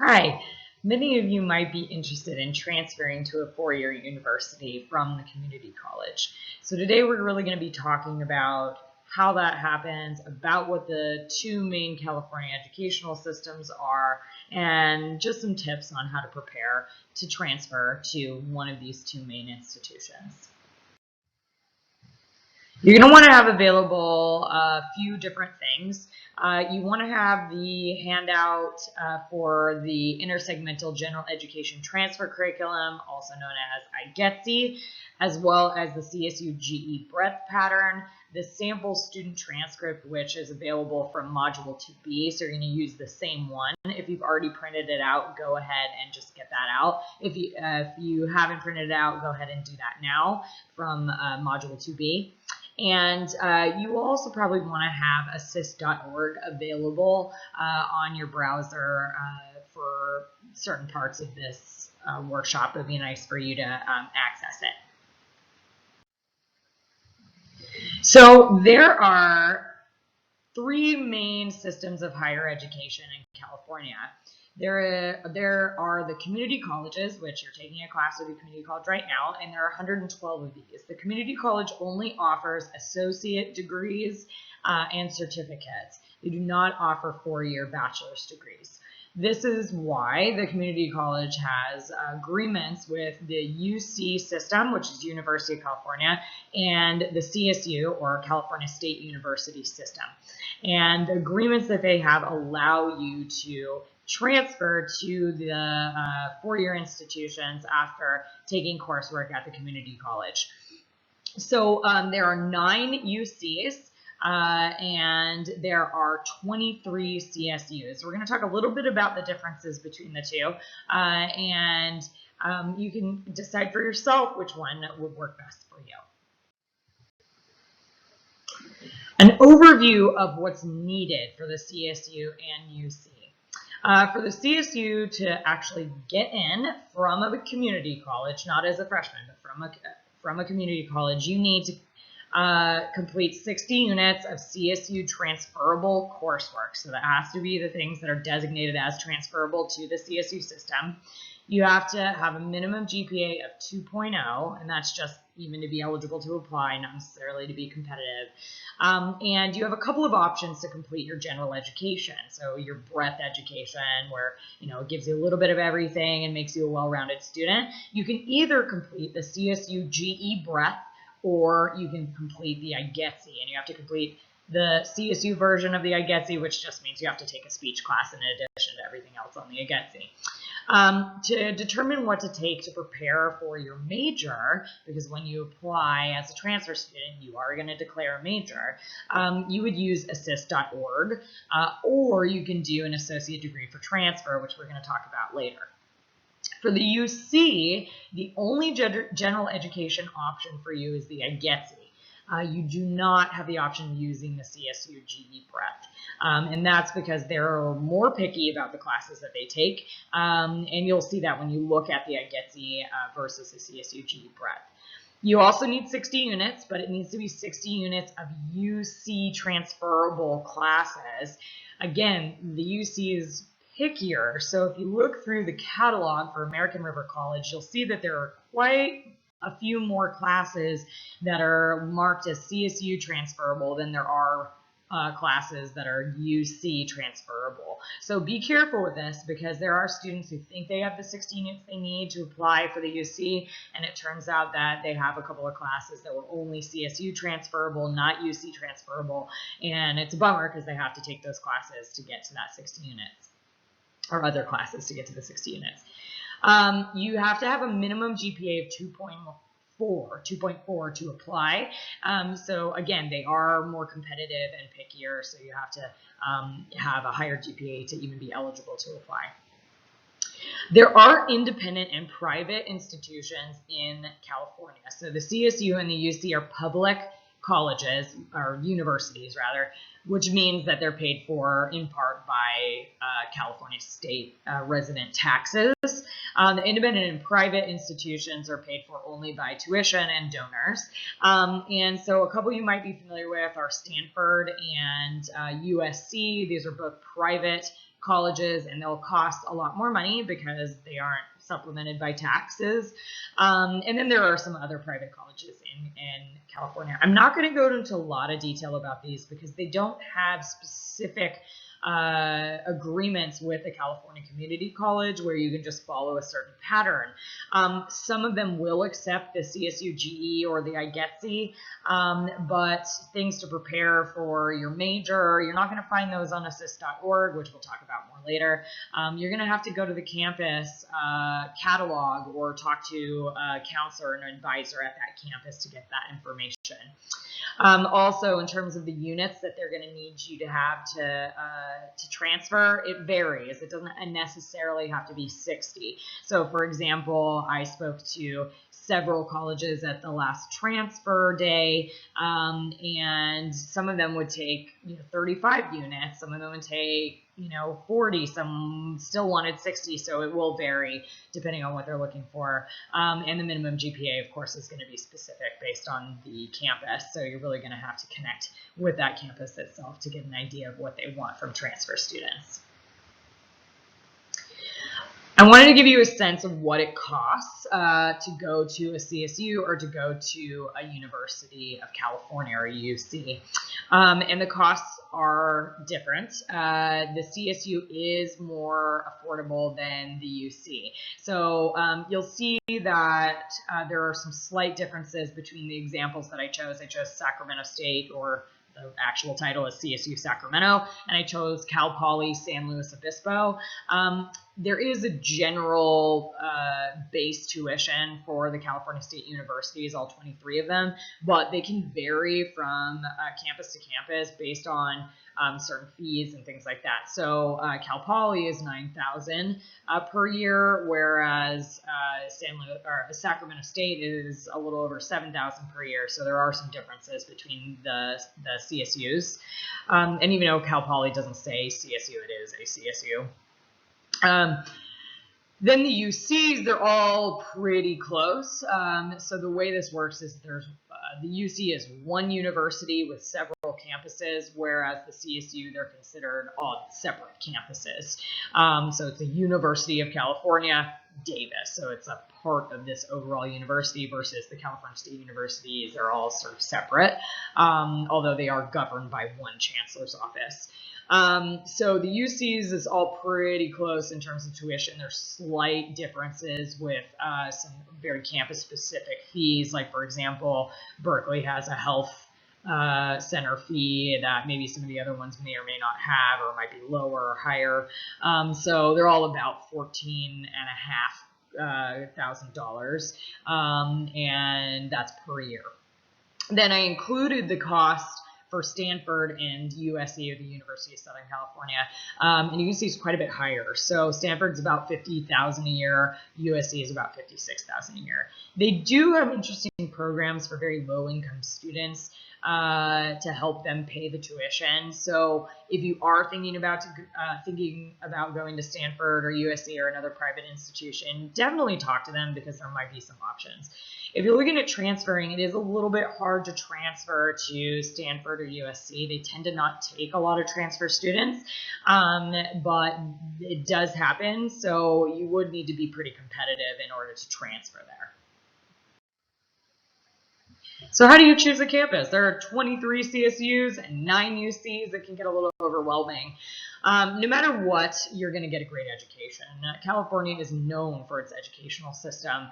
Hi, many of you might be interested in transferring to a four-year university from the community college. So today we're really going to be talking about how that happens, about what the two main California educational systems are, and just some tips on how to prepare to transfer to one of these two main institutions. You're going to want to have available a few different things. You want to have the handout for the Intersegmental General Education Transfer Curriculum, also known as IGETC, as well as the CSU GE Breadth Pattern, the sample student transcript, which is available from Module 2B, so you're going to use the same one. If you've already printed it out, go ahead and just get that out. If you haven't printed it out, go ahead and do that now from Module 2B. And you will also probably want to have assist.org available on your browser for certain parts of this workshop. It would be nice for you to access it. So there are three main systems of higher education in California. There are the community colleges, which you're taking a class at a community college right now, and there are 112 of these. The community college only offers associate degrees and certificates. They do not offer four-year bachelor's degrees. This is why the community college has agreements with the UC system, which is University of California, and the CSU, or California State University system. And the agreements that they have allow you to transfer to the four-year institutions after taking coursework at the community college. So there are 9 UCs. And there are 23 CSUs. We're going to talk a little bit about the differences between the two, and you can decide for yourself which one would work best for you. An overview of what's needed for the CSU and UC. For the CSU to actually get in from a community college, not as a freshman, but from a community college, you need to complete 60 units of CSU transferable coursework. So that has to be the things that are designated as transferable to the CSU system. You have to have a minimum GPA of 2.0, and that's just even to be eligible to apply, not necessarily to be competitive. And you have a couple of options to complete your general education. So your breadth education, where it gives you a little bit of everything and makes you a well-rounded student. You can either complete the CSU GE Breadth, or you can complete the IGETC, and you have to complete the CSU version of the IGETC, which just means you have to take a speech class in addition to everything else on the IGETC. To determine what to take to prepare for your major, because when you apply as a transfer student, you are going to declare a major, you would use assist.org, or you can do an associate degree for transfer, which we're going to talk about later. For the UC, the only general education option for you is the IGETC. You do not have the option of using the CSU GE Breadth. And that's because they're more picky about the classes that they take. And you'll see that when you look at the IGETC versus the CSU GE Breadth. You also need 60 units, but it needs to be 60 units of UC transferable classes. Again, the UC is pickier. So if you look through the catalog for American River College, you'll see that there are quite a few more classes that are marked as CSU transferable than there are classes that are UC transferable. So be careful with this, because there are students who think they have the 60 units they need to apply for the UC, and it turns out that they have a couple of classes that were only CSU transferable, not UC transferable, and it's a bummer because they have to take those classes to get to that 60 units, or other classes to get to the 60 units. You have to have a minimum GPA of 2.4 to apply. So again, they are more competitive and pickier, so you have to have a higher GPA to even be eligible to apply. There are independent and private institutions in California. So the CSU and the UC are public colleges, or universities rather, which means that they're paid for in part by California state resident taxes. The independent and private institutions are paid for only by tuition and donors. And so a couple you might be familiar with are Stanford and USC. These are both private colleges, and they'll cost a lot more money because they aren't supplemented by taxes. And then there are some other private colleges in California. I'm not going to go into a lot of detail about these because they don't have specific agreements with the California Community College where you can just follow a certain pattern. Some of them will accept the CSU GE or the IGETC, but things to prepare for your major, you're not going to find those on assist.org, which we'll talk about more later. You're going to have to go to the campus catalog or talk to a counselor and an advisor at that campus to get that information. Also, in terms of the units that they're going to need you to have to transfer, it varies. It doesn't necessarily have to be 60. So, for example, I spoke to several colleges at the last transfer day, and some of them would take 35 units, some of them would take 40, some still wanted 60, so it will vary depending on what they're looking for. And the minimum GPA, of course, is going to be specific based on the campus, so you're really going to have to connect with that campus itself to get an idea of what they want from transfer students. I wanted to give you a sense of what it costs to go to a CSU or to go to a University of California or UC. And the costs are different. The CSU is more affordable than the UC. So you'll see that there are some slight differences between the examples that I chose. I chose Sacramento State, or the actual title is CSU Sacramento, and I chose Cal Poly San Luis Obispo. There is a general base tuition for the California State Universities, all 23 of them, but they can vary from campus to campus based on certain fees and things like that. So Cal Poly is $9,000 per year, whereas Sacramento State is a little over $7,000 per year. So there are some differences between the CSUs. And even though Cal Poly doesn't say CSU, it is a CSU. Then the UCs, they're all pretty close. So the way this works is there's the UC is one university with several campuses, whereas the CSU, they're considered all separate campuses. So it's the University of California, Davis. So it's a part of this overall university versus the California State Universities. They're all sort of separate, although they are governed by one chancellor's office. So the UCs is all pretty close in terms of tuition. There's slight differences with some very campus-specific fees. Like, for example, Berkeley has a health center fee that maybe some of the other ones may or may not have, or might be lower or higher. So they're all about $14,500, and that's per year. Then I included the cost for Stanford and USC, or the University of Southern California, and UC is quite a bit higher. So Stanford's about $50,000 a year, USC is about $56,000 a year. They do have interesting programs for very low-income students to help them pay the tuition. So if you are thinking about going to Stanford or USC or another private institution, definitely talk to them because there might be some options. If you're looking at transferring, it is a little bit hard to transfer to Stanford or USC. They tend to not take a lot of transfer students, but it does happen. So you would need to be pretty competitive in order to transfer there. So how do you choose a campus? There are 23 CSUs and 9 UCs. That can get a little overwhelming. No matter what, you're going to get a great education. California is known for its educational system.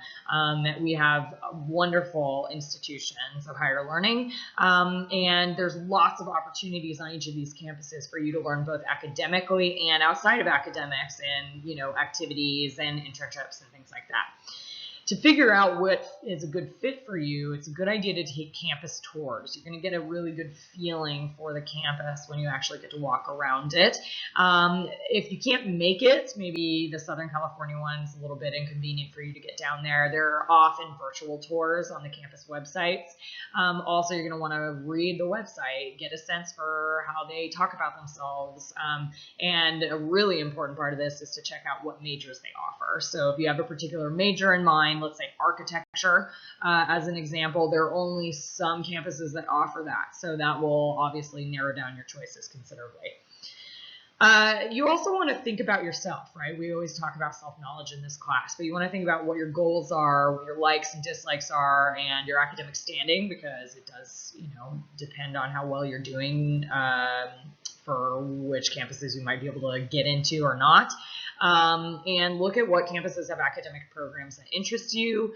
We have wonderful institutions of higher learning, and there's lots of opportunities on each of these campuses for you to learn both academically and outside of academics, and activities and internships and things like that. To figure out what is a good fit for you, it's a good idea to take campus tours. You're going to get a really good feeling for the campus when you actually get to walk around it. If you can't make it, maybe the Southern California one's a little bit inconvenient for you to get down there. There are often virtual tours on the campus websites. Also, you're going to want to read the website, get a sense for how they talk about themselves. And a really important part of this is to check out what majors they offer. So if you have a particular major in mind, let's say architecture, as an example, there are only some campuses that offer that. So that will obviously narrow down your choices considerably. You also want to think about yourself, right? We always talk about self-knowledge in this class, but you want to think about what your goals are, what your likes and dislikes are, and your academic standing, because it does, depend on how well you're doing for which campuses you might be able to get into or not. And look at what campuses have academic programs that interest you.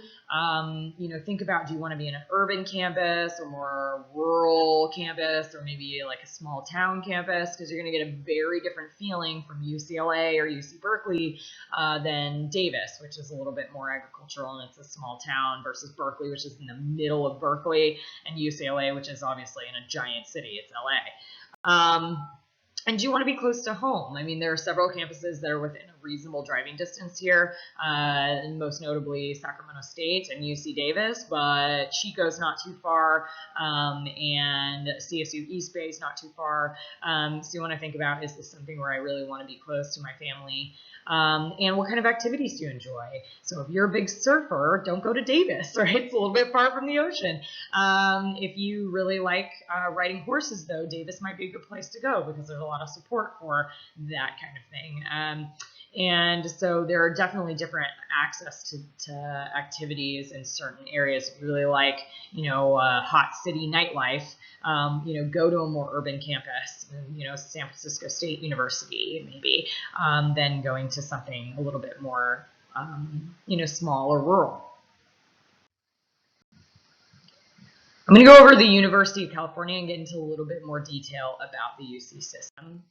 Think about, do you want to be in an urban campus or more rural campus, or maybe like a small town campus, because you're going to get a very different feeling from UCLA or UC Berkeley than Davis, which is a little bit more agricultural and it's a small town, versus Berkeley, which is in the middle of Berkeley, and UCLA, which is obviously in a giant city. It's LA. And do you want to be close to home? I mean, there are several campuses that are within a reasonable driving distance here, most notably Sacramento State and UC Davis, but Chico's not too far, and CSU East Bay is not too far. So you want to think about, is this something where I really want to be close to my family? And what kind of activities do you enjoy? So if you're a big surfer, don't go to Davis, right? It's a little bit far from the ocean. If you really like riding horses, though, Davis might be a good place to go because there's a lot of support for that kind of thing. And so there are definitely different access to activities in certain areas. If you really like, hot city nightlife, go to a more urban campus, San Francisco State University, maybe, than going to something a little bit more, small or rural. I'm going to go over the University of California and get into a little bit more detail about the UC system.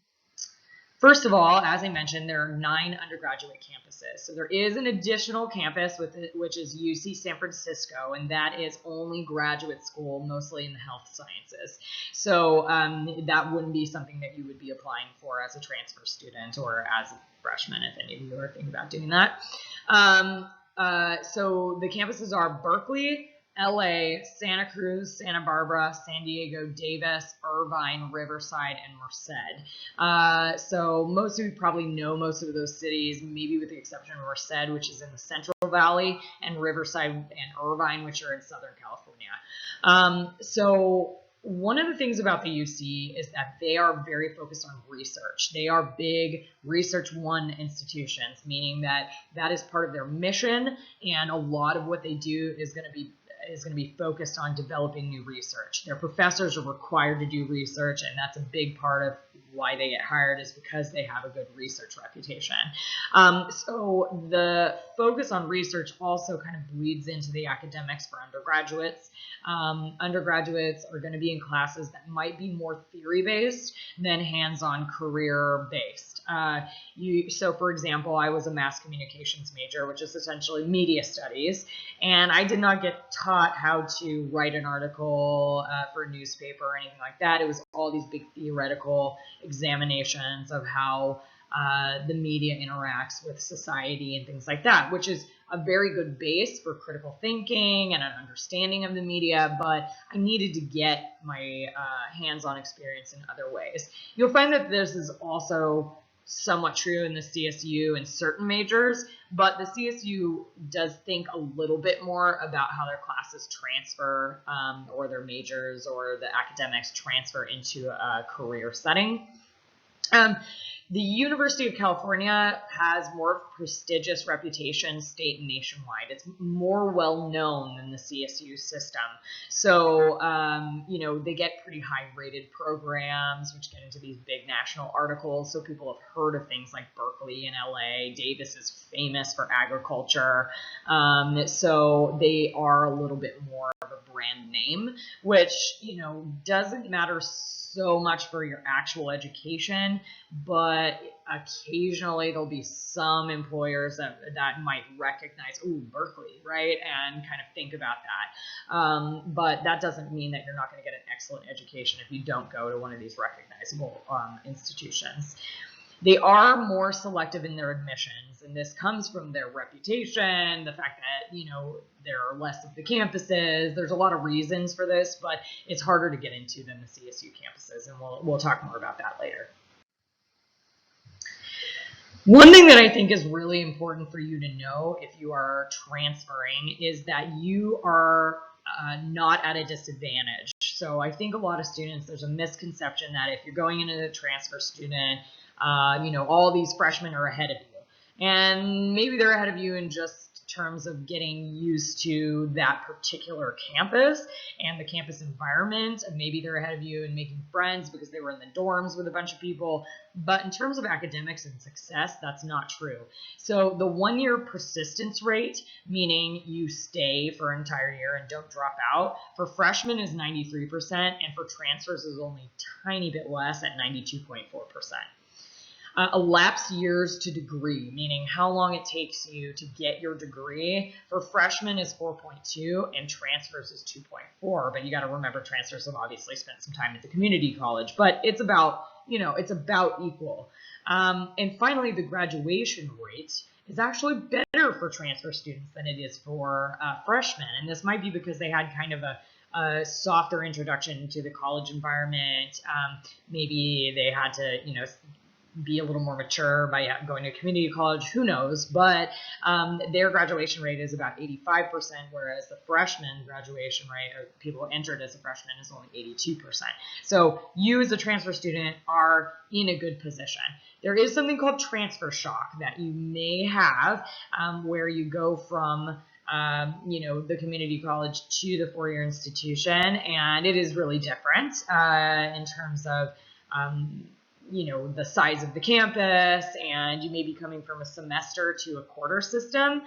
First of all, as I mentioned, there are 9 undergraduate campuses. So there is an additional campus which is UC San Francisco, and that is only graduate school, mostly in the health sciences. So that wouldn't be something that you would be applying for as a transfer student or as a freshman, if any of you are thinking about doing that. So the campuses are Berkeley, LA, Santa Cruz, Santa Barbara, San Diego, Davis, Irvine, Riverside, and Merced. So most of you probably know most of those cities, maybe with the exception of Merced, which is in the Central Valley, and Riverside and Irvine, which are in Southern California. So one of the things about the UC is that they are very focused on research. They are big Research One institutions, meaning that is part of their mission, and a lot of what they do is going to be focused on developing new research. Their professors are required to do research, and that's a big part of why they get hired, is because they have a good research reputation. So the focus on research also kind of bleeds into the academics for undergraduates. Undergraduates are going to be in classes that might be more theory-based than hands-on career-based. So for example, I was a mass communications major, which is essentially media studies, and I did not get taught how to write an article for a newspaper or anything like that. It was all these big theoretical examinations of how the media interacts with society and things like that, which is a very good base for critical thinking and an understanding of the media, but I needed to get my hands-on experience in other ways. You'll find that this is also somewhat true in the CSU and certain majors, but the CSU does think a little bit more about how their classes transfer or their majors or the academics transfer into a career setting. The University of California has more prestigious reputation state and nationwide. It's more well known than the CSU system. So, they get pretty high rated programs, which get into these big national articles. So people have heard of things like Berkeley in LA. Davis is famous for agriculture. So they are a little bit more of a brand name, which, doesn't matter so much for your actual education, but occasionally there'll be some employers that might recognize, ooh, Berkeley, right, and kind of think about that. But that doesn't mean that you're not going to get an excellent education if you don't go to one of these recognizable institutions. They are more selective in their admissions, and this comes from their reputation, the fact that, there are less of the campuses. There's a lot of reasons for this, but it's harder to get into than the CSU campuses, and we'll talk more about that later. One thing that I think is really important for you to know if you are transferring is that you are not at a disadvantage. So I think a lot of students, there's a misconception that if you're going in as a transfer student, all these freshmen are ahead of you. And maybe they're ahead of you in just terms of getting used to that particular campus and the campus environment. And maybe they're ahead of you in making friends because they were in the dorms with a bunch of people. But in terms of academics and success, that's not true. So the 1-year persistence rate, meaning you stay for an entire year and don't drop out, for freshmen is 93%, and for transfers is only a tiny bit less at 92.4%. Elapsed years to degree, meaning how long it takes you to get your degree, for freshmen is 4.2 and transfers is 2.4. But you got to remember, transfers have obviously spent some time at the community college, but it's about equal. And finally, the graduation rate is actually better for transfer students than it is for freshmen. And this might be because they had kind of a softer introduction to the college environment. Maybe they had to, be a little more mature by going to community college, who knows, but their graduation rate is about 85%, whereas the freshman graduation rate, or people entered as a freshman, is only 82%. So you as a transfer student are in a good position. There is something called transfer shock that you may have, where you go from the community college to the four-year institution, and it is really different in terms of the size of the campus, and you may be coming from a semester to a quarter system,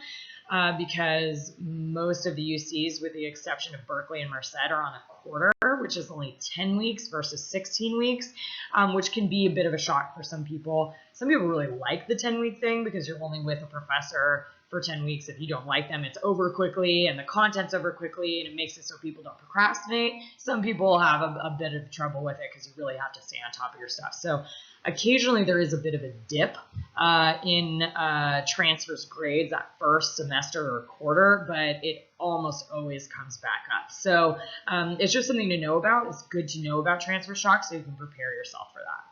because most of the UCs, with the exception of Berkeley and Merced, are on a quarter, which is only 10 weeks versus 16 weeks, which can be a bit of a shock for some people. Some people really like the 10-week thing because you're only with a professor for 10 weeks. If you don't like them, it's over quickly and the content's over quickly, and it makes it so people don't procrastinate. Some people have a bit of trouble with it because you really have to stay on top of your stuff. So occasionally there is a bit of a dip in transfers grades that first semester or quarter, but it almost always comes back up. So it's just something to know about. It's good to know about transfer shock so you can prepare yourself for that.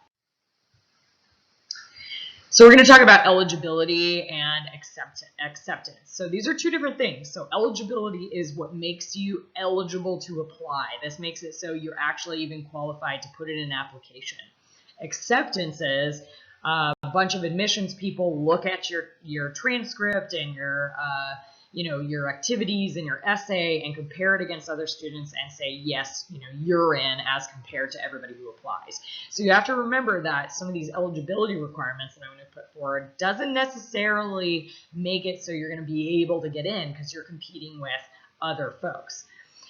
So we're going to talk about eligibility and acceptance. So these are two different things. So eligibility is what makes you eligible to apply. This makes it so you're actually even qualified to put it in an application. Acceptance is a bunch of admissions people look at your transcript and your activities and your essay and compare it against other students and say, yes, you're in, as compared to everybody who applies. So you have to remember that some of these eligibility requirements that I'm going to put forward doesn't necessarily make it so you're going to be able to get in, because you're competing with other folks.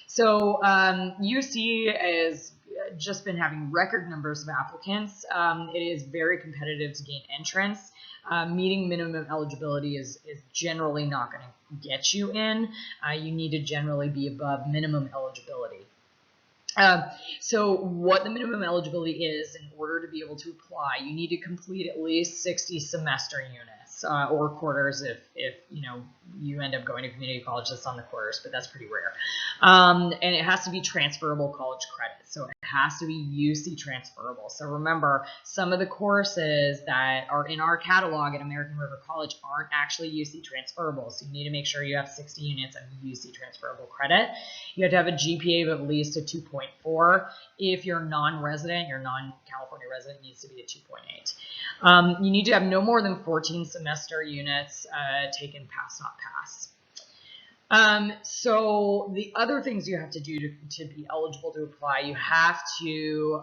So UC has just been having record numbers of applicants. It is very competitive to gain entrance. Meeting minimum eligibility is generally not going to get you in. You need to generally be above minimum eligibility. So what the minimum eligibility is, in order to be able to apply, you need to complete at least 60 semester units or quarters if you end up going to community college that's on the quarters, but that's pretty rare. And it has to be transferable college credit. So it has to be UC transferable. So remember, some of the courses that are in our catalog at American River College aren't actually UC transferable. So you need to make sure you have 60 units of UC transferable credit. You have to have a GPA of at least a 2.4. If you're non-resident, your non-California resident, needs to be a 2.8. You need to have no more than 14 semester units taken pass, not pass. So the other things you have to do to be eligible to apply, you have to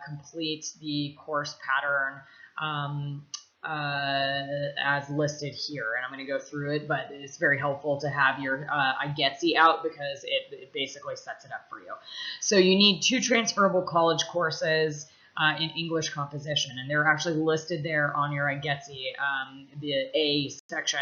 complete the course pattern as listed here. And I'm going to go through it, but it's very helpful to have your IGETC out because it basically sets it up for you. So you need 2 transferable college courses in English composition, and they're actually listed there on your IGETC, the A section.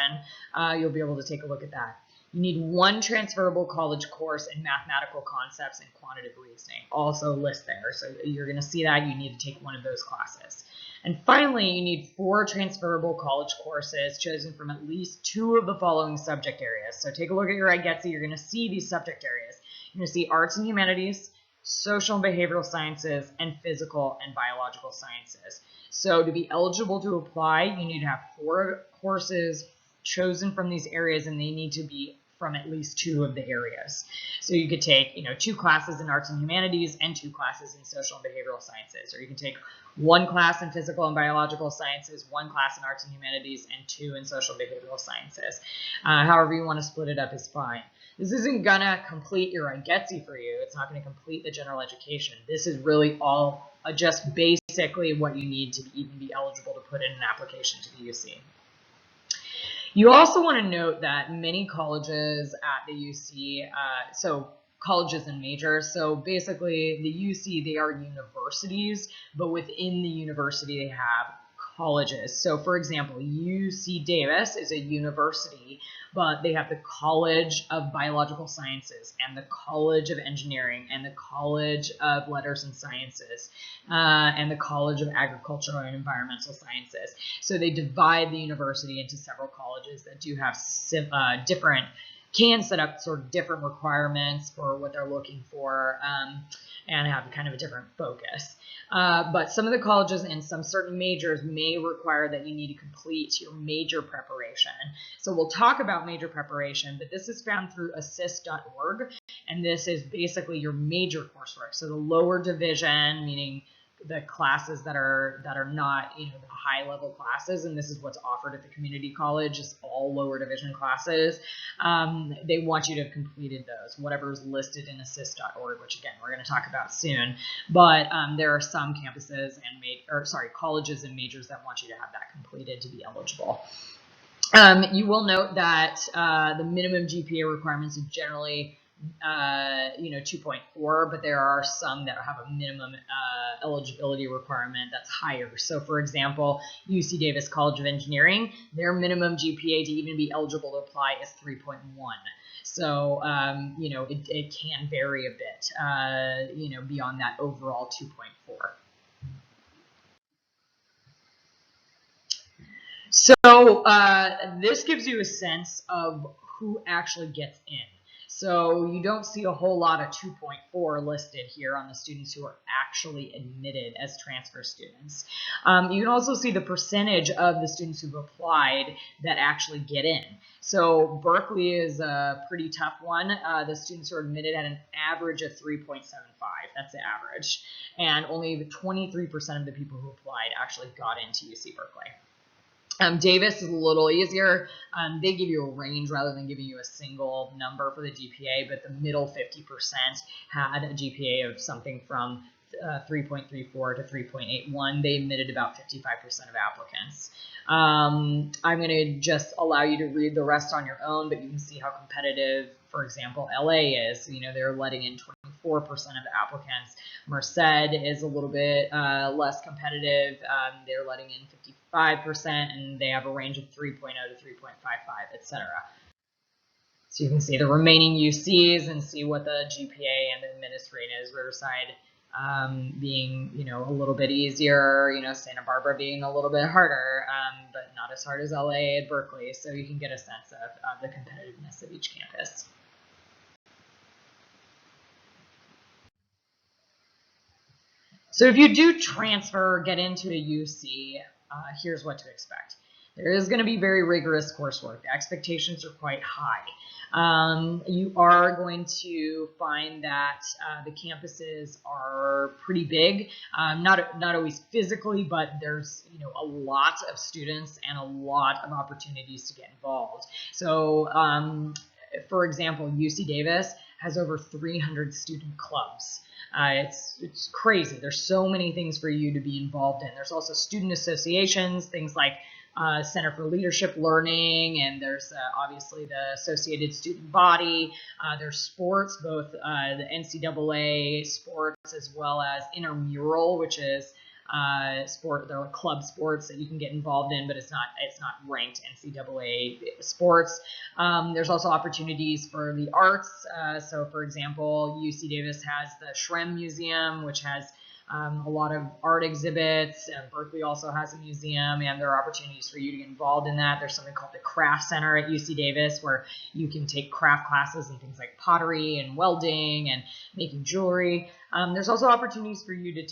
You'll be able to take a look at that. You need 1 transferable college course in mathematical concepts and quantitative reasoning, also list there. So you're going to see that you need to take one of those classes. And finally, you need 4 transferable college courses chosen from at least 2 of the following subject areas. So take a look at your IGETC. You're going to see these subject areas. You're going to see arts and humanities, social and behavioral sciences, and physical and biological sciences. So to be eligible to apply, you need to have 4 courses chosen from these areas, and they need to be from at least 2 of the areas. So you could take, 2 classes in arts and humanities and 2 classes in social and behavioral sciences, or you can take 1 class in physical and biological sciences, 1 class in arts and humanities, and 2 in social and behavioral sciences. However you want to split it up is fine. This isn't gonna complete your IGETC for you. It's not gonna complete the general education. This is really all just basically what you need to even be eligible to put in an application to the UC. You also want to note that many colleges at the UC, so colleges and majors, so basically the UC, they are universities, but within the university they have colleges. So for example, UC Davis is a university, but they have the College of Biological Sciences and the College of Engineering and the College of Letters and Sciences and the College of Agricultural and Environmental Sciences. So they divide the university into several colleges that do have can set up sort of different requirements for what they're looking for and have kind of a different focus. But some of the colleges and some certain majors may require that you need to complete your major preparation. So we'll talk about major preparation, but this is found through assist.org, and this is basically your major coursework. So the lower division, meaning the classes that are not, the high level classes, and this is what's offered at the community college, is all lower division classes. They want you to have completed those, whatever is listed in assist.org, which again we're going to talk about soon. But there are some campuses and colleges and majors that want you to have that completed to be eligible. You will note that the minimum GPA requirements are generally 2.4, but there are some that have a minimum eligibility requirement that's higher. So for example, UC Davis College of Engineering, their minimum GPA to even be eligible to apply is 3.1. So, it can vary a bit, beyond that overall 2.4. So this gives you a sense of who actually gets in. So you don't see a whole lot of 2.4 listed here on the students who are actually admitted as transfer students. You can also see the percentage of the students who've applied that actually get in. So Berkeley is a pretty tough one. The students who are admitted at an average of 3.75. That's the average. And only 23% of the people who applied actually got into UC Berkeley. Davis is a little easier. They give you a range rather than giving you a single number for the GPA, but the middle 50% had a GPA of something from 3.34 to 3.81. They admitted about 55% of applicants. I'm going to just allow you to read the rest on your own, but you can see how competitive, for example, LA is. They're letting in 24% of the applicants. Merced is a little bit less competitive. They're letting in 55%, and they have a range of 3.0 to 3.55, etc. So you can see the remaining UCs and see what the GPA and the admitted rate is. Riverside being, a little bit easier, Santa Barbara being a little bit harder, but not as hard as LA and Berkeley. So you can get a sense of the competitiveness of each campus. So if you do transfer or get into a UC, here's what to expect. There is going to be very rigorous coursework. The expectations are quite high. You are going to find that the campuses are pretty big, not always physically, but there's a lot of students and a lot of opportunities to get involved. So for example, UC Davis has over 300 student clubs. It's crazy. There's so many things for you to be involved in. There's also student associations, things like Center for Leadership Learning, and there's obviously the Associated Student Body. There's sports, both the NCAA sports as well as intramural, which is there are club sports that you can get involved in, but it's not ranked NCAA sports. There's also opportunities for the arts. So for example, UC Davis has the Shrem Museum, which has a lot of art exhibits. Berkeley also has a museum, and there are opportunities for you to get involved in that. There's something called the Craft Center at UC Davis, where you can take craft classes in things like pottery and welding and making jewelry. There's also opportunities for you to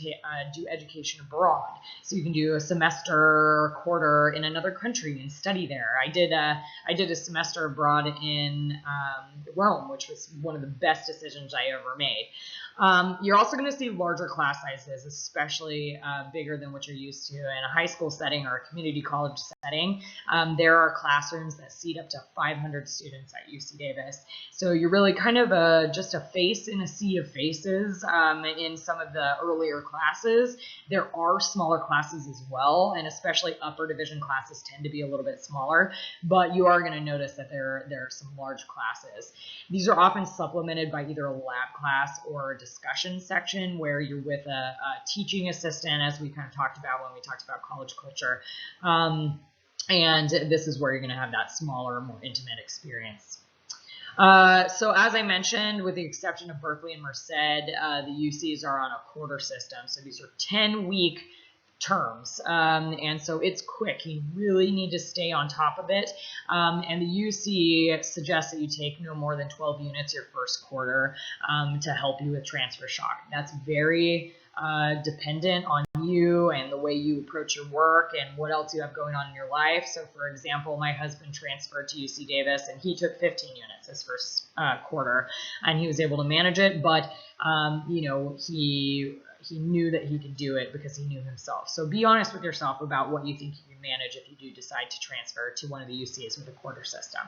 do education abroad. So you can do a semester or quarter in another country and study there. I did a semester abroad in Rome, which was one of the best decisions I ever made. You're also going to see larger class sizes, especially bigger than what you're used to in a high school setting or a community college setting. There are classrooms that seat up to 500 students at UC Davis. So you're really kind of just a face in a sea of faces in some of the earlier classes. There are smaller classes as well, and especially upper division classes tend to be a little bit smaller, but you are going to notice that there are some large classes. These are often supplemented by either a lab class or a discussion section where you're with a teaching assistant, as we kind of talked about when we talked about college culture. And this is where you're going to have that smaller, more intimate experience. So as I mentioned, with the exception of Berkeley and Merced, the UCs are on a quarter system. So these are 10-week terms. And so it's quick. You really need to stay on top of it. And the UC suggests that you take no more than 12 units your first quarter to help you with transfer shock. That's very dependent on you and the way you approach your work and what else you have going on in your life. So for example, my husband transferred to UC Davis and he took 15 units his first quarter and he was able to manage it, but you know, he knew that he could do it because he knew himself. So be honest with yourself about what you think you can manage if you do decide to transfer to one of the UCs with a quarter system.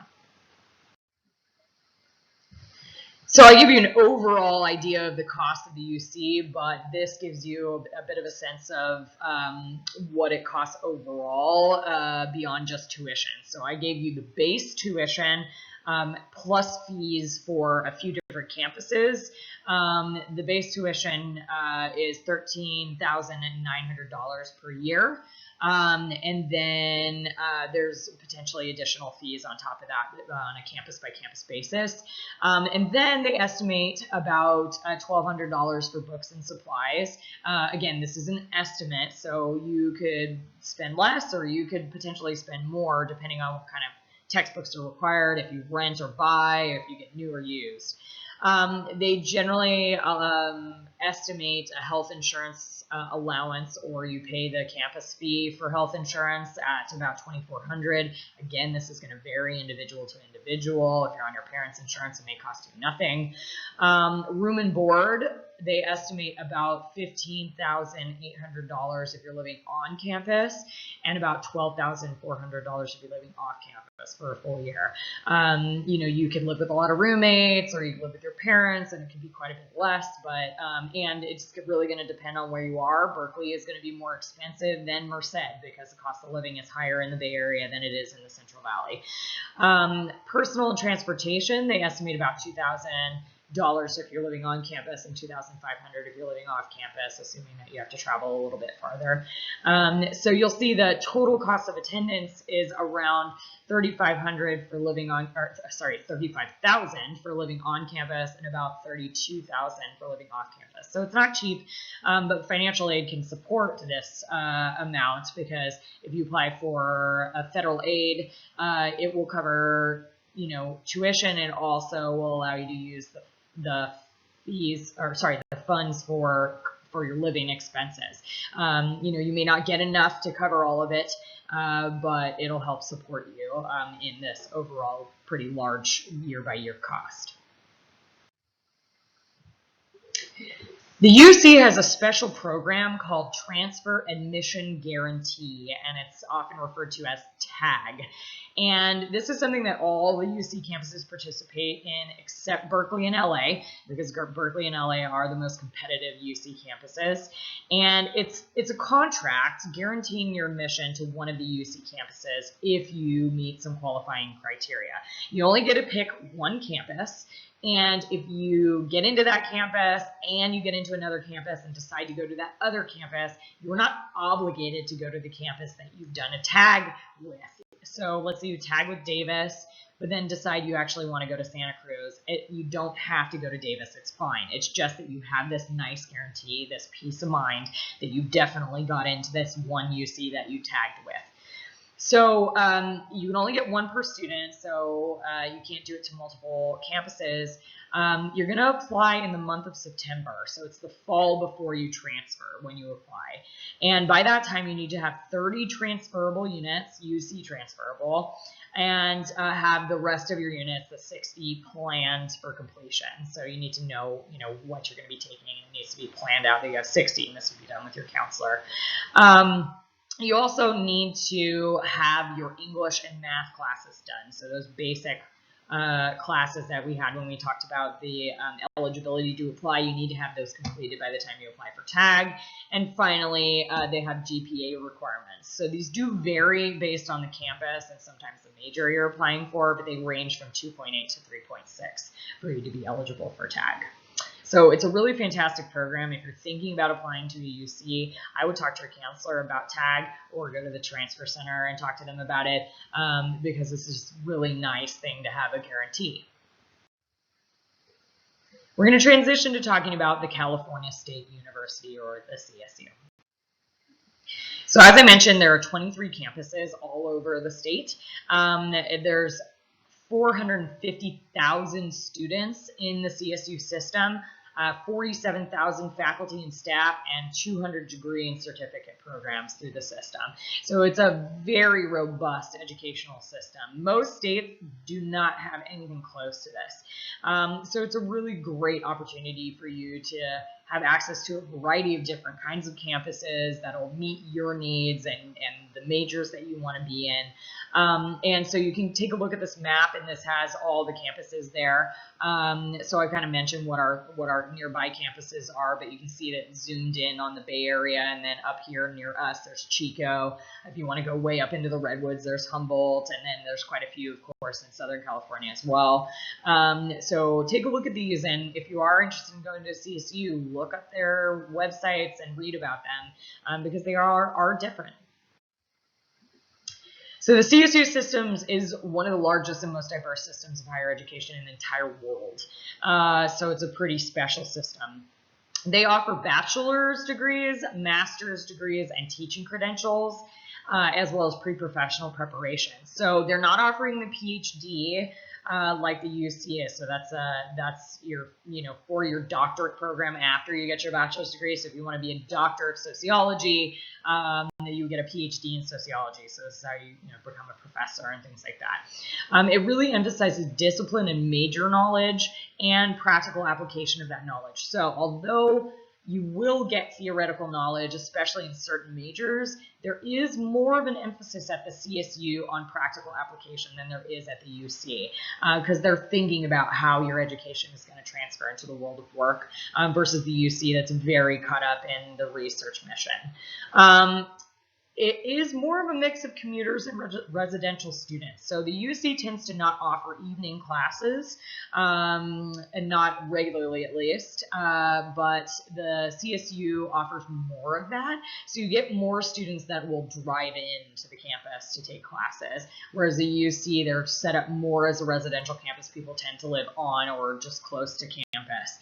So I give you an overall idea of the cost of the UC, but this gives you a bit of a sense of what it costs overall beyond just tuition. So I gave you the base tuition plus fees for a few different campuses. The base tuition is $13,900 per year. And then there's potentially additional fees on top of that on a campus by campus basis. And then they estimate about $1,200 for books and supplies. Again, this is an estimate, so you could spend less or you could potentially spend more depending on what kind of textbooks are required, if you rent or buy, or if you get new or used. They generally estimate a health insurance allowance, or you pay the campus fee for health insurance at about $2,400. Again, this is going to vary individual to individual. If you're on your parents' insurance, it may cost you nothing. Room and board, they estimate about $15,800 if you're living on campus, and about $12,400 if you're living off campus for a full year. You know, you can live with a lot of roommates, or you can live with your parents, and it can be quite a bit less. But and it's really going to depend on where you are. Berkeley is going to be more expensive than Merced because the cost of living is higher in the Bay Area than it is in the Central Valley. Personal and transportation, they estimate about $2,000 if you're living on campus and $2,500 if you're living off campus, assuming that you have to travel a little bit farther. So you'll see the total cost of attendance is around $3,500 for living on, or sorry, $35,000 for living on campus and about $32,000 for living off campus. So it's not cheap, but financial aid can support this amount because if you apply for a federal aid, it will cover, you know, tuition, and also will allow you to use the fees, or sorry, the funds for your living expenses. You know, you may not get enough to cover all of it, but it'll help support you in this overall pretty large year-by-year cost. The UC has a special program called Transfer Admission Guarantee, and it's often referred to as TAG. And this is something that all the UC campuses participate in except Berkeley and LA, because Berkeley and LA are the most competitive UC campuses. And it's a contract guaranteeing your admission to one of the UC campuses if you meet some qualifying criteria. You only get to pick one campus. And if you get into that campus and you get into another campus and decide to go to that other campus, you're not obligated to go to the campus that you've done a tag with. So let's say you tag with Davis, but then decide you actually want to go to Santa Cruz. You don't have to go to Davis. It's fine. It's just that you have this nice guarantee, this peace of mind that you definitely got into this one UC that you tagged with. So you can only get one per student, so you can't do it to multiple campuses. You're going to apply in the month of September, so it's the fall before you transfer when you apply. And by that time, you need to have 30 transferable units, UC transferable, and have the rest of your units, the 60, planned for completion. So you need to know, what you're going to be taking, and it needs to be planned out that you have 60, and this would be done with your counselor. You also need to have your English and math classes done. So those basic classes that we had when we talked about the eligibility to apply, you need to have those completed by the time you apply for TAG. And finally, they have GPA requirements. So these do vary based on the campus and sometimes the major you're applying for, but they range from 2.8 to 3.6 for you to be eligible for TAG. So it's a really fantastic program. If you're thinking about applying to a UC, I would talk to your counselor about TAG or go to the transfer center and talk to them about it because this is a really nice thing to have a guarantee. We're going to transition to talking about the California State University, or the CSU. So as I mentioned, there are 23 campuses all over the state. There's 450,000 students in the CSU system. 47,000 faculty and staff, and 200 degree and certificate programs through the system. So it's a very robust educational system. Most states do not have anything close to this. So it's a really great opportunity for you to have access to a variety of different kinds of campuses that will meet your needs and the majors that you want to be in. And so you can take a look at this map, and this has all the campuses there. So I kind of mentioned what our nearby campuses are, but you can see that zoomed in on the Bay Area, and then up here near us, there's Chico. If you want to go way up into the Redwoods, there's Humboldt, and then there's quite a few, of course, in Southern California as well. So take a look at these, and if you are interested in going to CSU, look up their websites and read about them because they are different. So the CSU systems is one of the largest and most diverse systems of higher education in the entire world. So it's a pretty special system. They offer bachelor's degrees, master's degrees, and teaching credentials, as well as pre-professional preparation. So they're not offering the PhD like the UC is. So that's your, for your doctorate program after you get your bachelor's degree. So if you want to be a doctor of sociology, you get a PhD in sociology. So this is how you, become a professor and things like that. It really emphasizes discipline and major knowledge and practical application of that knowledge. So although you will get theoretical knowledge, especially in certain majors, there is more of an emphasis at the CSU on practical application than there is at the UC because they're thinking about how your education is going to transfer into the world of work versus the UC that's very caught up in the research mission. It is more of a mix of commuters and residential students. So the UC tends to not offer evening classes, and not regularly at least, but the CSU offers more of that. So you get more students that will drive into the campus to take classes, whereas the UC, they're set up more as a residential campus. People tend to live on or just close to campus.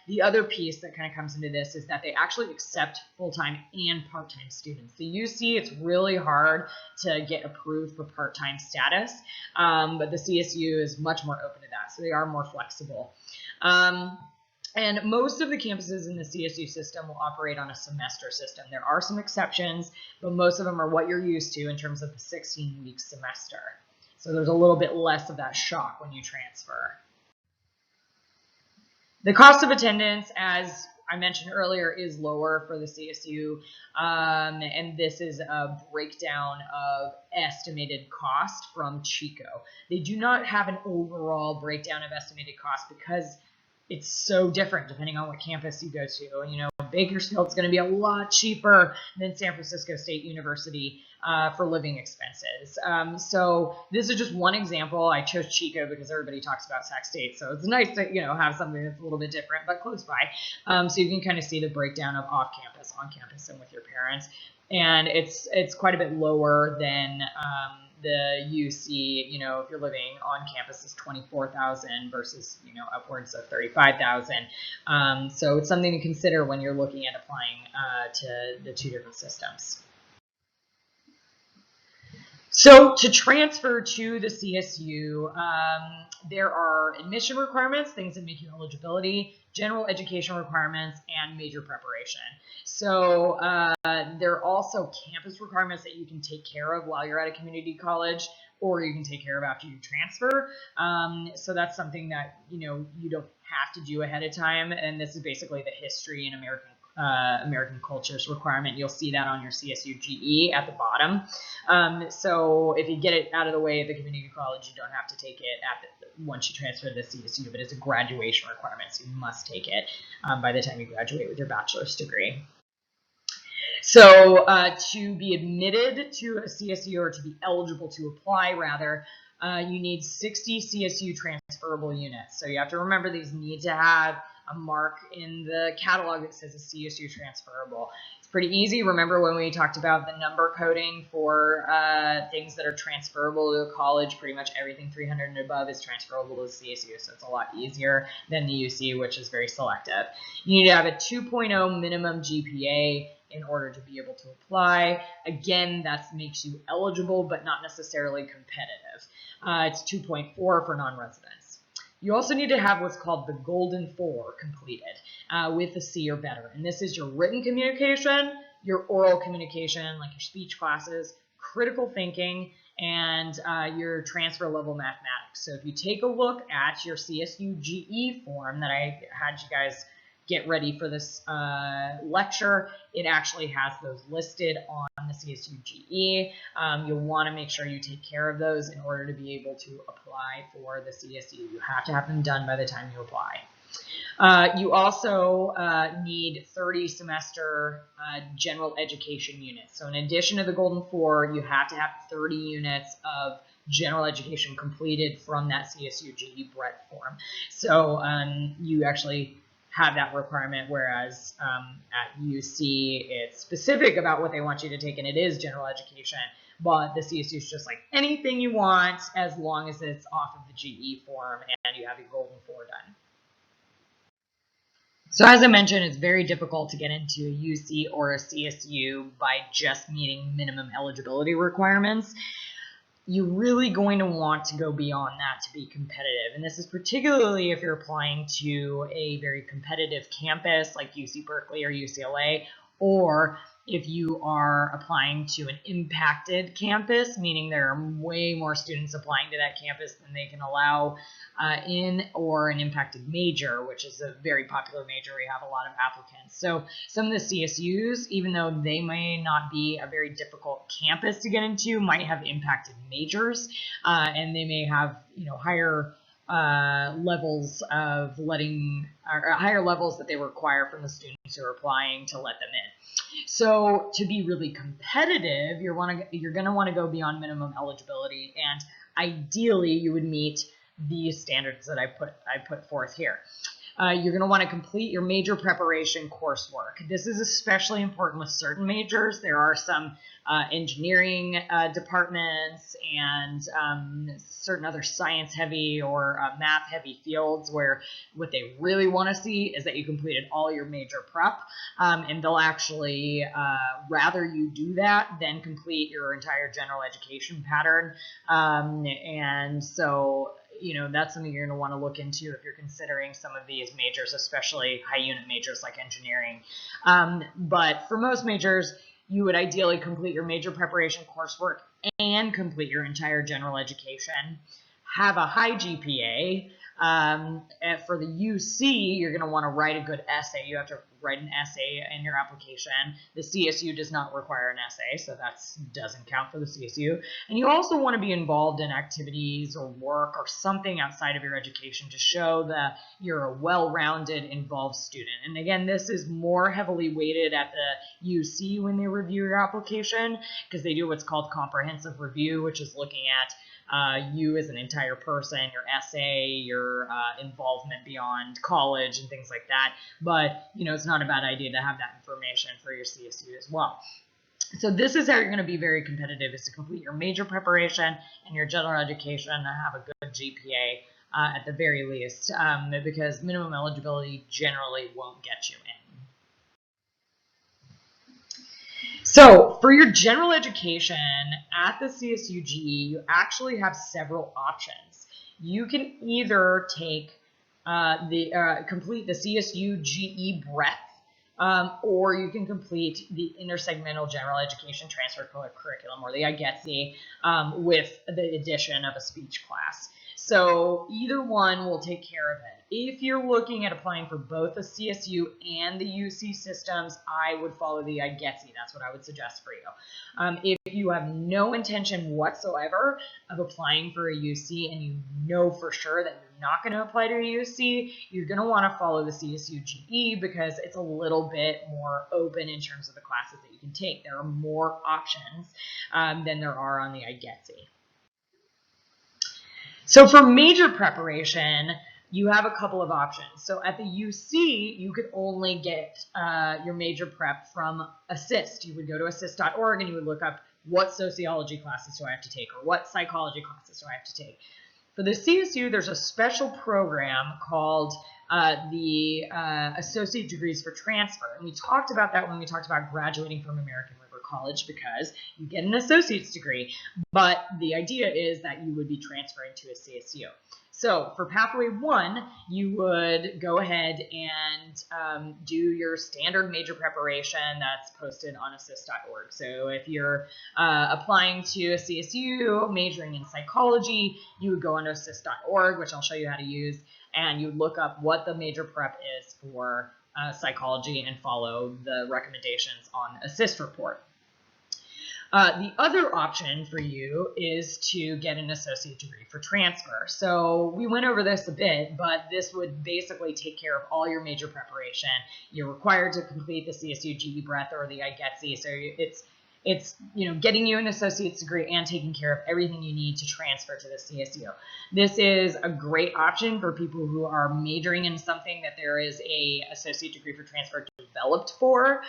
The other piece that kind of comes into this is that they actually accept full-time and part-time students. The UC, it's really hard to get approved for part-time status, but the CSU is much more open to that, so they are more flexible. And most of the campuses in the CSU system will operate on a semester system. There are some exceptions, but most of them are what you're used to in terms of the 16-week semester. So there's a little bit less of that shock when you transfer. The cost of attendance, as I mentioned earlier, is lower for the CSU, and this is a breakdown of estimated cost from Chico. They do not have an overall breakdown of estimated cost because it's so different depending on what campus you go to. Bakersfield is going to be a lot cheaper than San Francisco State University for living expenses. So this is just one example. I chose Chico because everybody talks about Sac State, so it's nice to have something that's a little bit different but close by. So you can kind of see the breakdown of off campus, on campus, and with your parents, and it's quite a bit lower than the UC, if you're living on campus, is $24,000 versus, upwards of $35,000. So it's something to consider when you're looking at applying to the two different systems. So to transfer to the CSU, there are admission requirements, things that make you eligibility, general education requirements, and major preparation. So there are also campus requirements that you can take care of while you're at a community college, or you can take care of after you transfer. So that's something that you don't have to do ahead of time, and this is basically the history and American cultures requirement. You'll see that on your CSU GE at the bottom. So if you get it out of the way at the community college, you don't have to take it once you transfer to the CSU, but it's a graduation requirement, so you must take it by the time you graduate with your bachelor's degree. So to be admitted to a CSU, or to be eligible to apply rather, you need 60 CSU transferable units. So you have to remember these need to have a mark in the catalog that says a CSU transferable. It's pretty easy. Remember when we talked about the number coding for things that are transferable to a college? Pretty much everything 300 and above is transferable to the CSU, so it's a lot easier than the UC, which is very selective. You need to have a 2.0 minimum GPA in order to be able to apply. Again, that makes you eligible, but not necessarily competitive. It's 2.4 for non-residents. You also need to have what's called the Golden 4 completed with a C or better. And this is your written communication, your oral communication, like your speech classes, critical thinking, and your transfer level mathematics. So if you take a look at your CSU GE form that I had you guys get ready for this lecture, it actually has those listed on the CSU GE. You'll want to make sure you take care of those in order to be able to apply for the CSU. You have to have them done by the time you apply. You also need 30 semester general education units. So in addition to the Golden 4, you have to have 30 units of general education completed from that CSU GE Brett form. So you actually have that requirement, whereas at UC it's specific about what they want you to take, and it is general education, but the CSU is just like anything you want as long as it's off of the GE form and you have your Golden 4 done. So as I mentioned, it's very difficult to get into a UC or a CSU by just meeting minimum eligibility requirements. You're really going to want to go beyond that to be competitive. And this is particularly if you're applying to a very competitive campus like UC Berkeley or UCLA, or if you are applying to an impacted campus, meaning there are way more students applying to that campus than they can allow in, or an impacted major, which is a very popular major. We have a lot of applicants. So some of the CSUs, even though they may not be a very difficult campus to get into, might have impacted majors, and they may have higher levels of higher levels that they require from the students who are applying to let them in. So to be really competitive, you're going to want to go beyond minimum eligibility, and ideally you would meet these standards that I put forth here. You're going to want to complete your major preparation coursework. This is especially important with certain majors. There are some engineering departments and certain other science-heavy or math-heavy fields where what they really want to see is that you completed all your major prep, and they'll actually rather you do that than complete your entire general education pattern. And so that's something you're going to want to look into if you're considering some of these majors, especially high unit majors like engineering. But for most majors, you would ideally complete your major preparation coursework and complete your entire general education. Have a high GPA. And for the UC, you're going to want to write a good essay. You have to write an essay in your application. The CSU does not require an essay, so that doesn't count for the CSU. And you also want to be involved in activities or work or something outside of your education to show that you're a well-rounded, involved student. And again, this is more heavily weighted at the UC when they review your application, because they do what's called comprehensive review, which is looking at you as an entire person, your essay, your involvement beyond college and things like that. But, it's not a bad idea to have that information for your CSU as well. So this is how you're going to be very competitive, is to complete your major preparation and your general education and have a good GPA at the very least, because minimum eligibility generally won't get you in. So for your general education at the CSUGE, you actually have several options. You can either take complete the CSU GE breadth, or you can complete the intersegmental general education transfer curriculum, or the IGETC, with the addition of a speech class. So either one will take care of it. If you're looking at applying for both the CSU and the UC systems, I would follow the IGETC. That's what I would suggest for you. If you have no intention whatsoever of applying for a UC and you know for sure that you're not going to apply to a UC, you're going to want to follow the CSU GE because it's a little bit more open in terms of the classes that you can take. There are more options than there are on the IGETC. So for major preparation, you have a couple of options. So at the UC, you could only get your major prep from ASSIST. You would go to assist.org and you would look up what sociology classes do I have to take or what psychology classes do I have to take. For the CSU, there's a special program called the Associate Degrees for Transfer. And we talked about that when we talked about graduating from American River College because you get an associate's degree. But the idea is that you would be transferring to a CSU. So for Pathway 1, you would go ahead and do your standard major preparation that's posted on assist.org. So if you're applying to a CSU, majoring in psychology, you would go onto assist.org, which I'll show you how to use, and you look up what the major prep is for psychology and follow the recommendations on Assist Report. The other option for you is to get an associate degree for transfer. So we went over this a bit, but this would basically take care of all your major preparation. You're required to complete the CSU GE breadth or the IGETC, so it's getting you an associate's degree and taking care of everything you need to transfer to the CSU. This is a great option for people who are majoring in something that there is a associate degree for transfer developed for.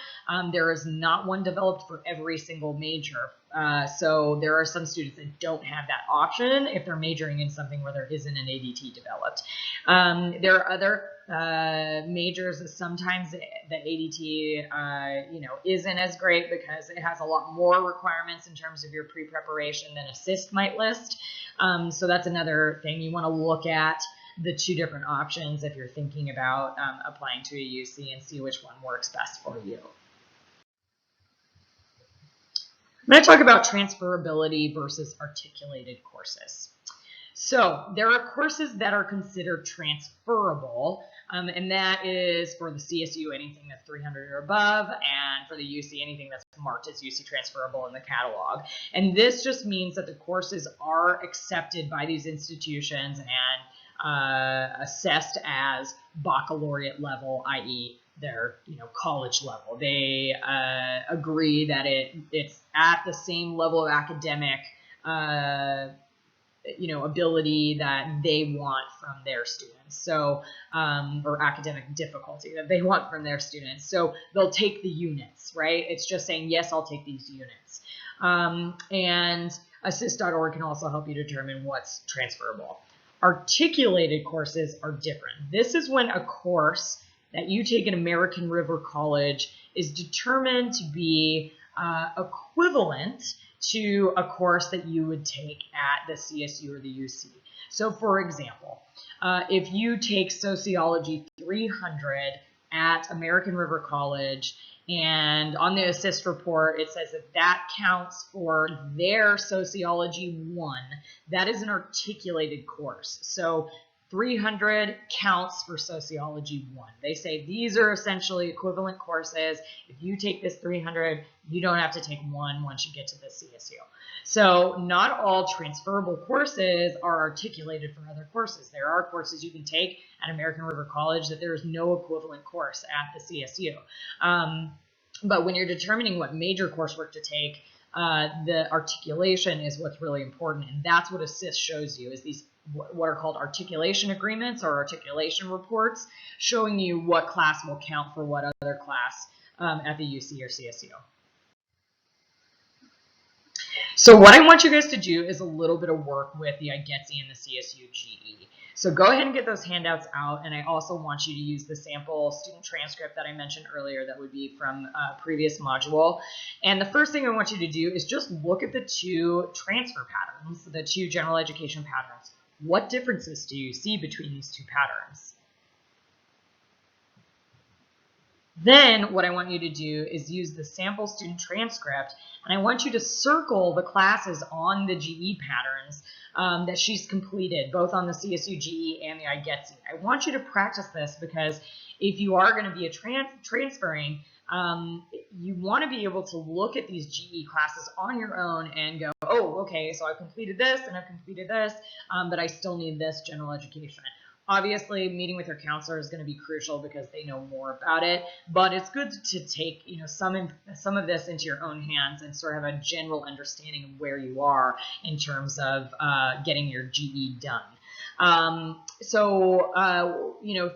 There is not one developed for every single major. So there are some students that don't have that option if they're majoring in something where there isn't an ADT developed. There are other majors that sometimes the ADT isn't as great because it has a lot more requirements in terms of your pre-preparation than ASSIST might list. So that's another thing. You want to look at the two different options if you're thinking about applying to a UC and see which one works best for you. I'm going to talk about transferability versus articulated courses. So there are courses that are considered transferable, and that is for the CSU anything that's 300 or above, and for the UC anything that's marked as UC transferable in the catalog. And this just means that the courses are accepted by these institutions and assessed as baccalaureate level, i.e. their college level. They agree that it's at the same level of academic ability that they want from their students, so or academic difficulty that they want from their students. So they'll take the units, right? It's just saying, yes, I'll take these units. And assist.org can also help you determine what's transferable. Articulated courses are different. This is when a course that you take at American River College is determined to be equivalent to a course that you would take at the CSU or the UC. So for example, if you take Sociology 300 at American River College, and on the Assist report, it says that that counts for their Sociology 1. That is an articulated course. So 300 counts for Sociology 1. They say these are essentially equivalent courses. If you take this 300, you don't have to take one once you get to the CSU. So not all transferable courses are articulated for other courses. There are courses you can take at American River College that there is no equivalent course at the CSU. But when you're determining what major coursework to take, the articulation is what's really important, and that's what Assist shows you, is these what are called articulation agreements or articulation reports, showing you what class will count for what other class at the UC or CSU. So what I want you guys to do is a little bit of work with the IGETC and the CSU GE. So go ahead and get those handouts out, and I also want you to use the sample student transcript that I mentioned earlier that would be from a previous module. And the first thing I want you to do is just look at the two transfer patterns, the two general education patterns. What differences do you see between these two patterns? Then what I want you to do is use the sample student transcript, and I want you to circle the classes on the GE patterns that she's completed, both on the CSU GE and the iGETC. I want you to practice this because if you are going to be transferring, you want to be able to look at these GE classes on your own and go, oh, okay, so I've completed this and I've completed this, but I still need this general education. Obviously, meeting with your counselor is going to be crucial because they know more about it, but it's good to take, some of this into your own hands and sort of have a general understanding of where you are in terms of getting your GE done.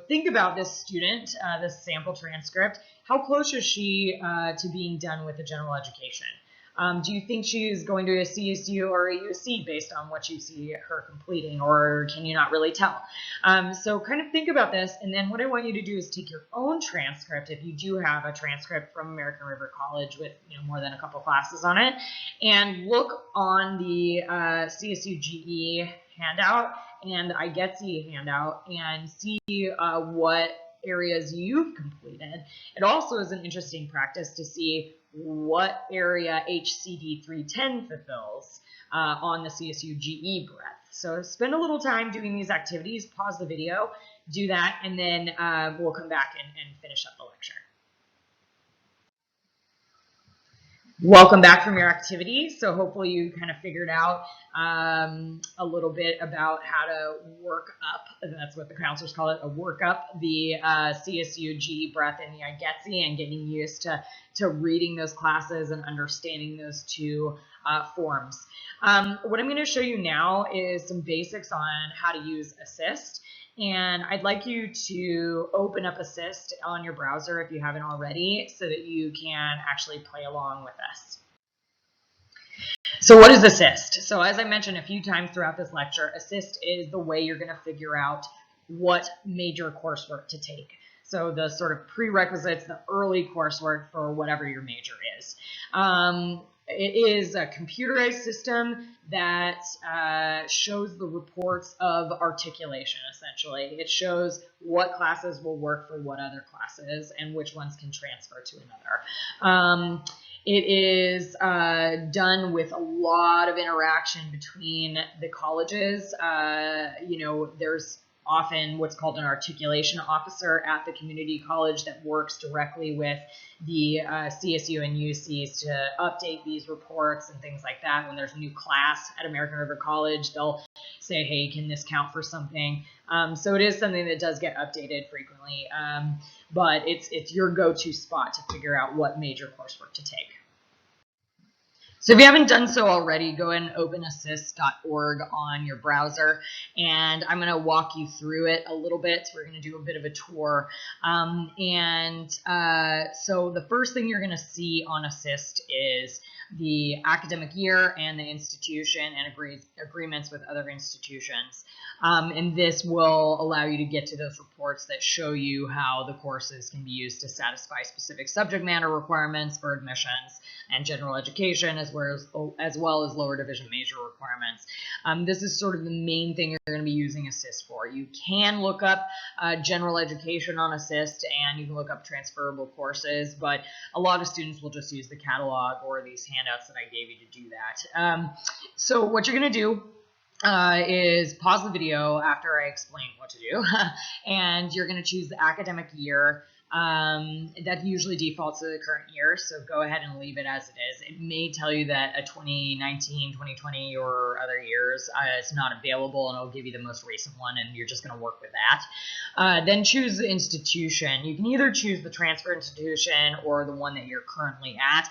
Think about this student, this sample transcript. How close is she to being done with the general education? Do you think she's going to a CSU or a UC based on what you see her completing, or can you not really tell? So kind of think about this, and then what I want you to do is take your own transcript, if you do have a transcript from American River College with more than a couple classes on it, and look on the CSU GE handout and the iGETC handout and see what areas you've completed. It also is an interesting practice to see what area HCD 310 fulfills on the CSU GE breadth. So spend a little time doing these activities, pause the video, do that, and then we'll come back and finish up the lecture. Welcome back from your activity. So hopefully you kind of figured out a little bit about how to work up, and that's what the counselors call it, a work up the CSU GE breadth and the iGETC, and getting used to reading those classes and understanding those two forms. What I'm going to show you now is some basics on how to use Assist. And I'd like you to open up Assist on your browser if you haven't already, so that you can actually play along with us. So what is Assist? So as I mentioned a few times throughout this lecture, Assist is the way you're going to figure out what major coursework to take. So the sort of prerequisites, the early coursework for whatever your major is. It is a computerized system that shows the reports of articulation, essentially. It shows what classes will work for what other classes and which ones can transfer to another. It is done with a lot of interaction between the colleges. There's often what's called an articulation officer at the community college that works directly with the CSU and UCs to update these reports and things like that. When there's a new class at American River College, they'll say, hey, can this count for something? So it is something that does get updated frequently, but it's your go-to spot to figure out what major coursework to take. So if you haven't done so already, go ahead and open assist.org on your browser, and I'm going to walk you through it a little bit. So we're going to do a bit of a tour. So the first thing you're going to see on Assist is the academic year and the institution and agreements with other institutions. And this will allow you to get to those reports that show you how the courses can be used to satisfy specific subject matter requirements for admissions and general education, as well as lower division major requirements. This is sort of the main thing you're going to be using Assist for. You can look up general education on Assist, and you can look up transferable courses, but a lot of students will just use the catalog or these handouts that I gave you to do that. So what you're going to do is pause the video after I explain what to do, and you're going to choose the academic year. That usually defaults to the current year, so go ahead and leave it as it is. It may tell you that a 2019, 2020, or other years is not available, and it'll give you the most recent one, and you're just going to work with that. Then choose the institution. You can either choose the transfer institution or the one that you're currently at.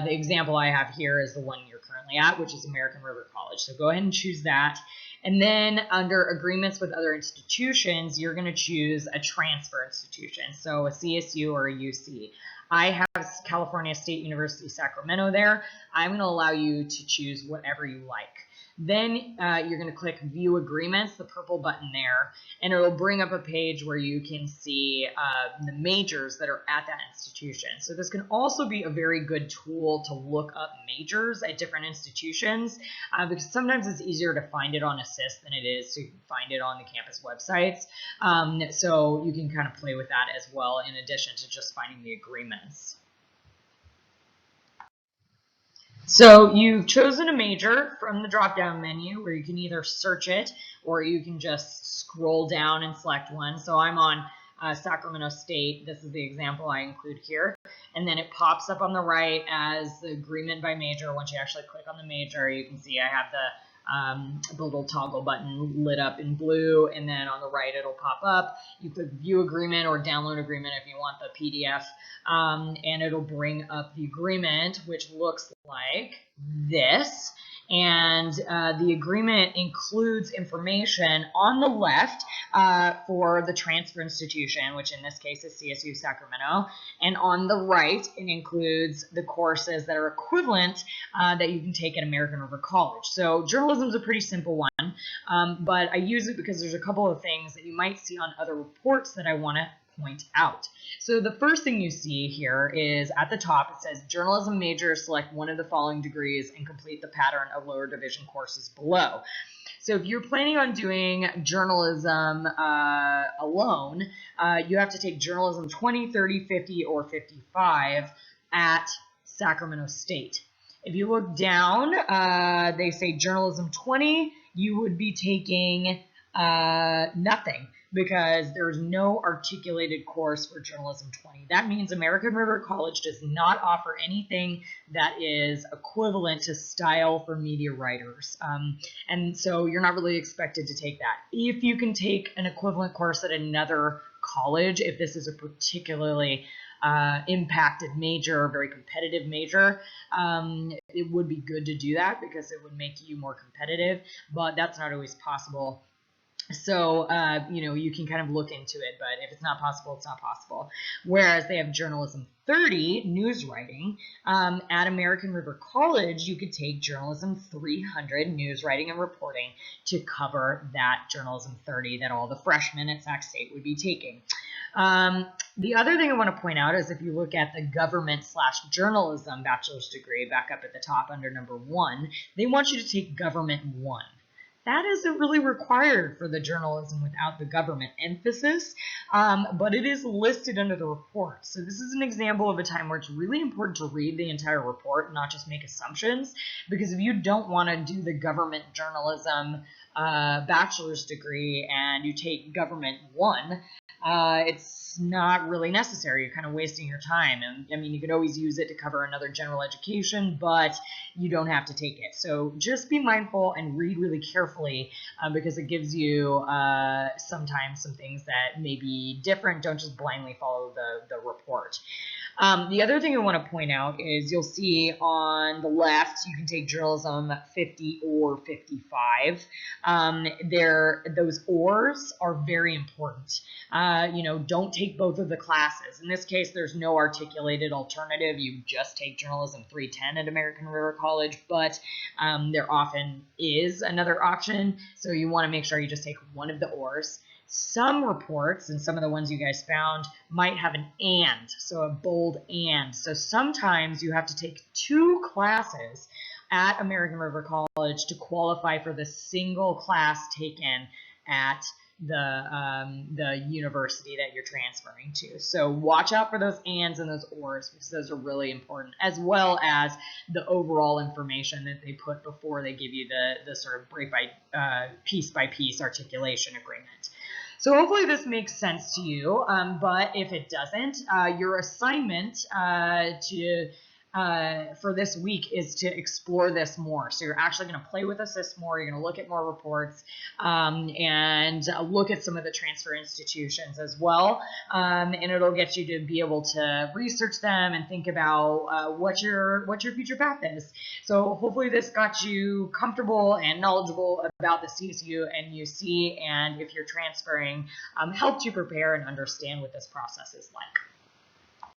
The example I have here is the one you're currently at, which is American River College. So go ahead and choose that. And then under agreements with other institutions, you're going to choose a transfer institution, so a CSU or a UC. I have California State University, Sacramento there. I'm going to allow you to choose whatever you like. Then you're going to click View Agreements, the purple button there, and it'll bring up a page where you can see the majors that are at that institution. So this can also be a very good tool to look up majors at different institutions, because sometimes it's easier to find it on Assist than it is to find it on the campus websites. So you can kind of play with that as well, in addition to just finding the agreements. So you've chosen a major from the drop-down menu, where you can either search it or you can just scroll down and select one. So I'm on Sacramento State. This is the example I include here. And then it pops up on the right as the agreement by major. Once you actually click on the major, you can see I have the little toggle button lit up in blue, and then on the right it'll pop up. You click View Agreement or Download Agreement if you want the PDF, and it'll bring up the agreement, which looks like this. And the agreement includes information on the left for the transfer institution, which in this case is CSU Sacramento, and on the right it includes the courses that are equivalent that you can take at American River College. So journalism is a pretty simple one, but I use it because there's a couple of things that you might see on other reports that I want to point out. So the first thing you see here is at the top, it says journalism major, select one of the following degrees and complete the pattern of lower division courses below. So if you're planning on doing journalism alone, you have to take journalism 20, 30, 50, or 55 at Sacramento State. If you look down, they say journalism 20, you would be taking nothing, because there's no articulated course for journalism 20. That means American River College does not offer anything that is equivalent to style for media writers. And so you're not really expected to take that. If you can take an equivalent course at another college, if this is a particularly impacted major, very competitive major, it would be good to do that because it would make you more competitive, but that's not always possible. So, you can kind of look into it, but if it's not possible, it's not possible. Whereas they have journalism 30, news writing. At American River College, you could take journalism 300, news writing and reporting, to cover that journalism 30 that all the freshmen at Sac State would be taking. The other thing I want to point out is if you look at the government/journalism bachelor's degree back up at the top under number 1, they want you to take government 1. That isn't really required for the journalism without the government emphasis, but it is listed under the report. So this is an example of a time where it's really important to read the entire report, not just make assumptions, because if you don't want to do the government journalism bachelor's degree and you take government 1, it's not really necessary. You're kind of wasting your time. And I mean, you could always use it to cover another general education, but you don't have to take it. So just be mindful and read really carefully, because it gives you sometimes some things that may be different. Don't just blindly follow the report. The other thing I want to point out is you'll see on the left, you can take journalism 50 or 55. Those ors are very important. Don't take both of the classes. In this case, there's no articulated alternative. You just take journalism 310 at American River College, but there often is another option. So you want to make sure you just take one of the ors. Some reports, and some of the ones you guys found, might have an and, so a bold and. So sometimes you have to take 2 classes at American River College to qualify for the single class taken at the university that you're transferring to. So watch out for those ands and those ors, because those are really important, as well as the overall information that they put before they give you the sort of piece by piece articulation agreement. So hopefully this makes sense to you, but if it doesn't, your assignment for this week is to explore this more. So you're actually going to play with Assist more. You're going to look at more reports and look at some of the transfer institutions as well. And it'll get you to be able to research them and think about what your future path is. So hopefully this got you comfortable and knowledgeable about the CSU and UC, and if you're transferring, helped you prepare and understand what this process is like.